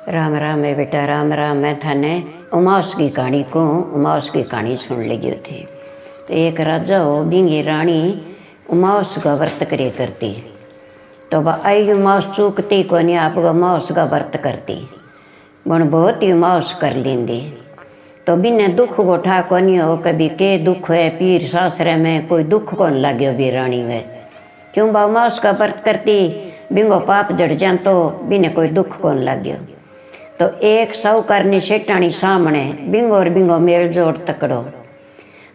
राम राम है बेटा, राम राम। मैं थाने उमास की कहानी को उमास की कहानी सुन लगी थी। तो एक राजा हो, बिंगी रानी उमास का व्रत करे करती। तो आई उमास चूकती को नहीं, आप उमास का व्रत करती बन बहुत ही उमास कर लेंदी। तो बिना दुख को ठा को नहीं हो, कभी के दुख है पीर सासरे में कोई दुख को लगे भी रानी है क्यों बा उमास का व्रत करती, बिंगो पाप जड़ जा तो बिना कोई दुख को लगे। तो एक साहूकार ने सेठानी सामने बिंगो और बिंगो मेल जोड़ तकड़ो।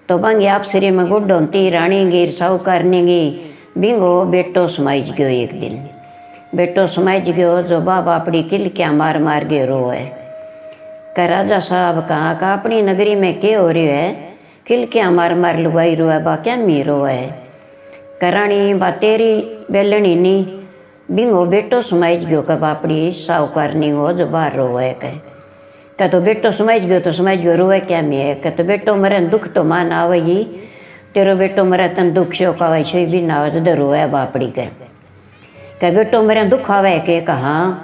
तो बंगी आपसरी में गुड्डो ती रानी गिर साहूकार ने गी बिंगो बेटो समाइज गयो। एक दिन बेटो समाइज गयो जो बाप अपनी किलकियाँ मार मार के रोए। कह राजा साहब कहाँ का अपनी नगरी में के हो रही है, किलकियाँ मार मार लुगाई रोए बा क्या मी रोए। करानी बा तेरी बेलनी नी बिंगो बेटो समाइज गयो कब अपनी साहूकार नहीं हो जो बाहर रोए। कह तो बेटो समाइज गयो रोए क्या मैं है। कह तो बेटो मरे दुख तो मान आवे ही, तेरो बेटो मरे तन दुख शो आवे छे भी ना आवे तो रोए बापड़ी। कह बेटो मरे दुख आवे के कहा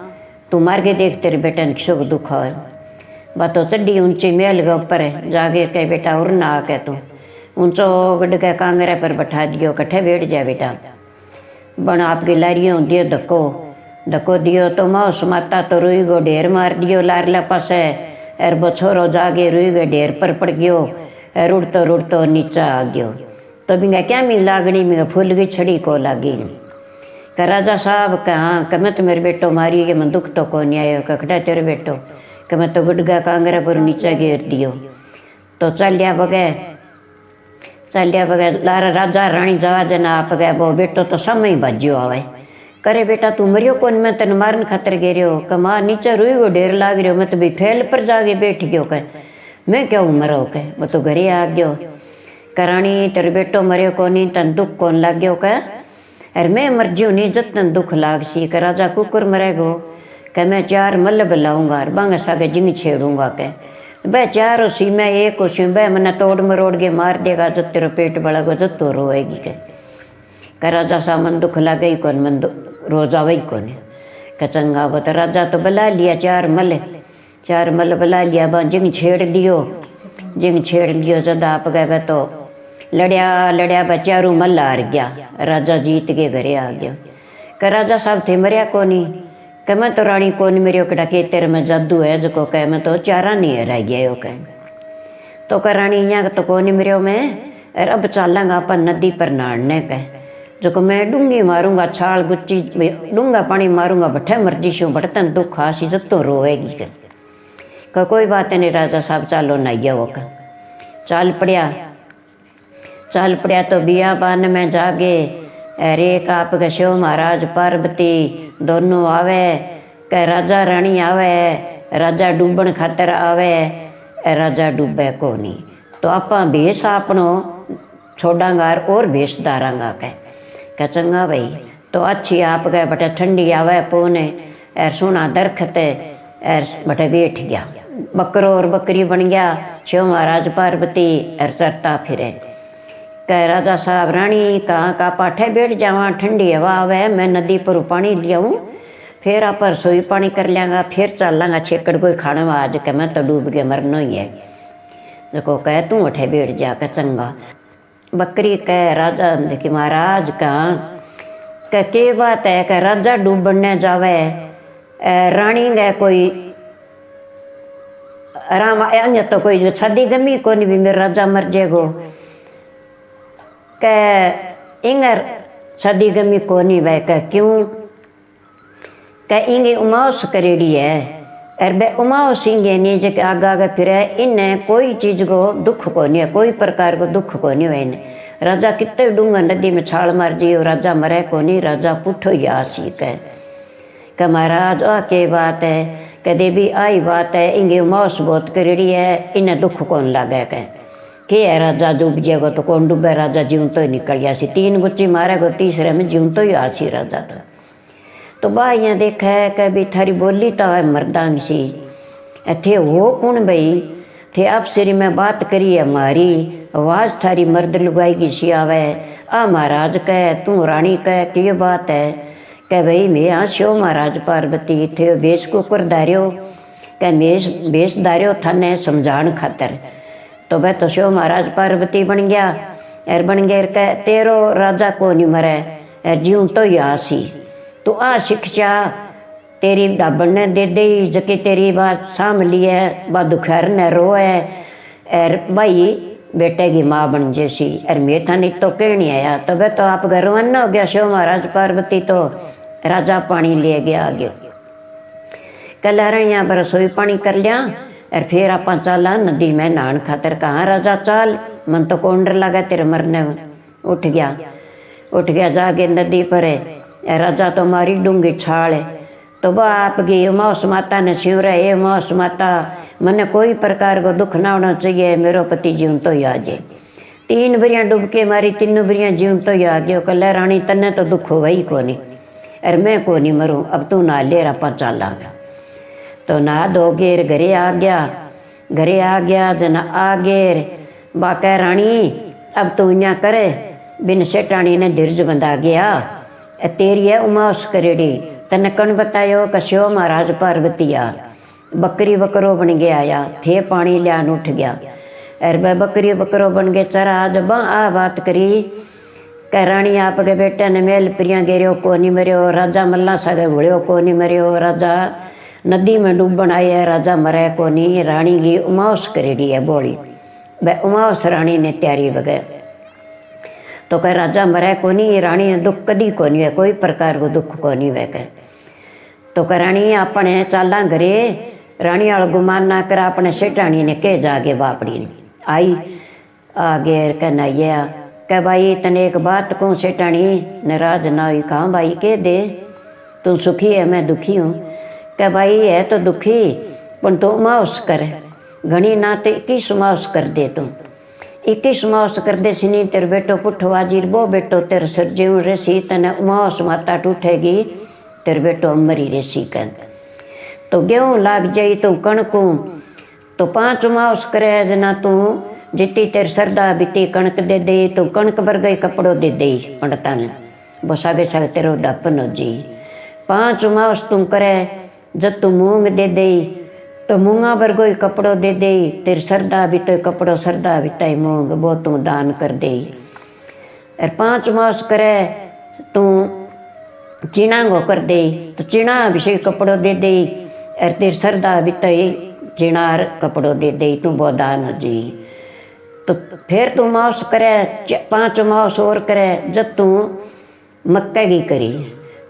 तू मार के देख तेरे बेटे ने शोक दुख आवे। बातो चड्डी ऊंची मेल के ऊपर जागे कह बेटा उड़ ना आके तू ऊंचो गड के कांगरे पर बैठा दियो, कट्ठे बैठ जा बेटा। बन आपकी लारियों दियो धक्को दियो तो माउस माता तो रुई गो ढेर मार दियो लारला पासे। एर वो छोरो जागे रुई गए ढेर पर पड़ गयो, रुड़तो नीचा आ गयो। तो बिंगा क्या मी लागनी में फूल गई छड़ी को लागी। कह राजा साहब कहाँ कह मैं तो मेरे बेटो मारी के मैं दुख तो को नहीं आयो। कखड़ा तेरे बेटो कह मैं तो गुडगा कांगरे पर नीचा गिर दियो। तो चलिया बगैर लारा राजा रानी जवा जना आप गए वो बेटो तो समय भज्यो आवे। करे बेटा तू मरियो कौन, मैं तेन मारन खातर गिरो। कमा नीचे रुई गो ढेर लाग रहो, मैं तो भी फैल पर जाके बैठ गयो। कह मैं क्यों मरो, कह वो तो घरे आ गयो। करानी तेरे बेटो मरियो कोनी तन दुख कौन लाग गयो। कह अरे मैं मर ज्यो नहीं जब तन दुख लाग सी। कह राजा कुकुर मरेगो, कह मैं 4 मल्ल बुलाऊंगा और बांग सागे जिंग छेड़ूंगा। कह बह 4 उसी मैं 1 उसी बह मैंने तोड़ मरोड़ के मार देगा जो तेरा पेट बढ़ेगा जो तो रोएगी। कह राजा सा मन दुख लगे ही कौन, मन रोज आवे ही कौन। कह चंगा वो तो राजा तो बुला लिया 4 मल बुला लिया। बा जिंग छेड़ लियो जब आप गए तो लड़िया बा 4 मल हार गया। राजा जीत के घरे आ गया। कह राजा साहब थे मरिया कोनी। कह मैं तो रानी कौन मेरे कटा के तेरे में जादू है जो कह मैं तो 4 नहीं हरा गया। कह तो कह रानी यहाँ तो कौन मेरे में अब चलेंगा अपन नदी पर नहाने। कह जो को मैं डूंगी मारूंगा छाल गुच्ची डूंगा पानी मारूंगा बठे मर्जी शू बटतन दुख आसी जब तो रोएगी। कह कोई बात नहीं राजा साहब चालो नहाइया। वो कह चाल पड़िया तो बिया बान में जागे। अरे आप के शिव महाराज पार्वती दोनों आवे। कह राजा रानी आवे, राजा डूबन खातर आवे, राजा डूबे को नहीं। तो आप भेष आपनो छोड़ांगा और भेष दारांगा। कह चंगा भाई तो अच्छी आप गए बटे ठंडी आवे पोने एर सोना दरखत एर बटे बैठ गया। बकरो और बकरी बन गया, शिव महाराज पार्वती एर चरता फिरे। कह राजा साहब रानी कहाँ का पाठे बैठ जावा, ठंडी हवा आवे, मैं नदी पर पानी लियाऊँ फिर आप रसोई पानी कर लियांगा फिर चलांगा छेकड़ कोई खाने में आज। कह मैं तो डूब के मरना ही है। देखो कह तू उठे बैठ जा। कह चंगा। बकरी कह राजा देखी महाराज कहाँ कह के बात है। कह राजा डूबने जावे रानी गए कोई आराम अन्य तो कोई छड़ी गमी को नहीं भी मेरा राजा मर जाएगो। कह इंगर छड़ी गमी को नहीं वह। कह क्यों। कह इंगे उमास करेड़ी है अर बे उमास इंगे नहीं जो आगे फिर इन्हें कोई चीज़ को दुख को नहीं है, कोई प्रकार को दुख को नहीं है इन्हें। राजा कितने डूंगा नदी में छाल मार जियो राजा मरे को नहीं, राजा पुठो ही आसी। कह महाराज आ के बात है। कह देवी आई बात है, इंगे उमास बहुत करेड़ी है, इन्हें दुख कौन लगे। कह के है राजा डूब जाएगा तो कौन डूबे, राजा जीव तो ही निकल गया सी। 3 गुच्ची मारेगा तीसरे में जीव तो ही आसी राजा। तो बा यहाँ देखा है कह भी थारी बोली तो है मर्दांग सी थे वो कौन भाई थे आप सिरी में बात करी है हमारी आवाज़ थारी मर्द लुगाई की सी आवे। आ महाराज कह तू रानी कह कि ये बात है। कह भाई मैं हाँ शिव महाराज पार्वती थे बेस कुकर धार्यो कह बेस धार्यो थाने समझाण खातर। तो वह तो शिव महाराज पार्वती बन गया और बन गए कह तेरो राजा को नहीं मरे और जीव तो ही आसी। तो आ शिक्षा तेरी डाबन ने दे दी जकी तेरी बात साम ली है बा दुखहर ने रोए और भाई बेटे की माँ बन जैसी। और मैं था नहीं तो कहनी आया तो वह तो आप घर रवाना हो गया। शिव महाराज पार्वती तो राजा पानी ले गया आगे कल यहाँ पर रसोई पानी कर लिया और फिर आप चला नदी में नहान खातर। कहाँ राजा चाल मन तो कौन डर लगा तेरे मरने। उठ गया जाके नदी पर राजा तो मारी डूंगी छाल। तो वह आपकी उमास माता ने शिवरा ये उमास माता मने कोई प्रकार को दुख ना होना चाहिए मेरो पति जीवन तो ही आ जाए। 3 बरियाँ डुबके मारी 3 बरियाँ जीवन तो ही आ गयो। कल रानी तन्ने तो दुख होगा ही को नहीं और मैं को नहीं मरूँ अब तू ना ले रहा चला। तो ना धो गेर घरे आ गया जना आ गेर बाका रानी अब तू यहाँ करे बिन सेठानी ने धीरज बंधा गया तेरी है उमास करेड़ी तने कण बतायो कि शिव महाराज पार्वती आ बकरी बकरो बन गया आया थे पानी लियान उठ गया और वह बकरी बकरो बन गए चरा जब आ बात करी कह रानी आपके बेटे ने मेल प्रिया गिरो को नहीं मरियो राजा मल्ला सागे घुड़ियो को नहीं मरियो राजा नदी में डूबन आए राजा मरे को नहीं। रानी की उमास करेड़ी है बोली वह उमास रानी ने तैयारी बगैर तो कह राजा मरे को नहीं रानी ने दुख कदी को नहीं है कोई प्रकार को दुख को नहीं वह कह। तो कह रानी अपने चाला घरे रानी वाल गुमान ना कर अपने सेठानी ने कह जागे बापड़ी ने आई आगे कहना ये कह भाई तने एक बात कहूँ सेठानी नाराज ना हुई कहाँ भाई कह दे तू सुखी है मैं दुखी हूँ। कह भाई है तो दुखी पर तू उमास कर घनी ना तो 21 उमास कर दे तू 21 उमास कर दे सिनी तेरे बेटो पुठ वाजीर वो बेटो तेरे सर जीव रेसी तने उमास माता टूटेगी तेरे बेटो अमरी रेसी कर। तो गेहूँ लाग जाई तो कणकू तो 5 उमास करे जना तू जितनी तेरे सरदा बीती कणक दे दे तो कणक भर गई कपड़ो दे दे पंडता ने वो सागे सागे तेरो दपन हो जी। 5 उमास तू करे जब तू मूंग दे दे तो मूंगा भर गई कपड़ो दे दे तेरे सरदा भी तो कपड़ो सरदा बीता ही मूंग वो तू दान कर दे। और 5 उमास करे तू चीना गो कर दे तो चीना भी कपड़ो दे दे और तेरे सरदा बीता ही चीनार कपड़ो दे दे तू वो दान हो जी। तो फिर तू उमास करे 5 उमास और करे जब तू मक्का की करी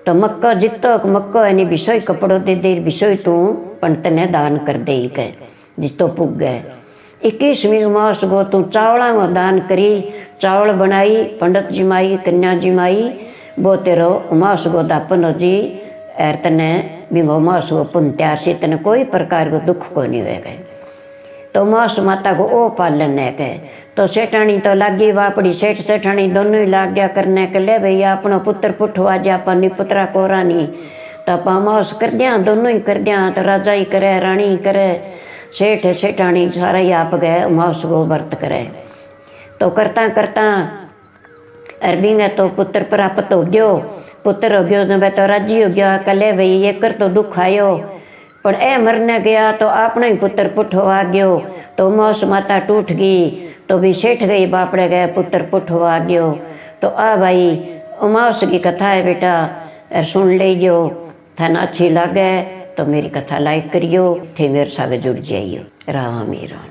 तो मक्का जितो मक्को है विषय कपड़ो दे दे विषय तू पंडित ने दान कर दे कह जितो पुग गए। 21वीं उमास गो तू चावला में दान करी चावल बनाई पंडित जी माई कन्या जी माई वो तेरो उमास गो दापन हो जी और तने बिंगो उमास गो पुन त्यार से तने कोई प्रकार को दुख को नहीं हुए गए। तो उमास माता को ओ पालन है कह। तो सेठानी तो लागी बापड़ी सेठ सेठानी दोनों ही लाग गया करने के ले भैया अपना पुत्र पुठवा जा अपनी पुत्रा कोरानी तो आप उमास कर दिया दोनों ही कर दिया। तो राजा ही करे रानी ही करे सेठ सेठानी सारा ही आप गए उमास को व्रत करे। तो करता करता अरबिंग तो पुत्र प्राप्त हो गयो पुत्र हो गयो जब तो राजी हो गया कले भाई ये कर तो दुख आयो पर ए मरने गया तो अपना ही पुत्र पुठवा गयो। तो उमास माता टूट गई तो भी सेठ गई बापड़े गए पुत्र पुठवा गयो। तो आ भाई उमास की कथा है बेटा और सुन लीजियो थाना अच्छी लगे तो मेरी कथा लाइक करियो थे मेरे साथ जुड़ जाइयो। राम ही राम।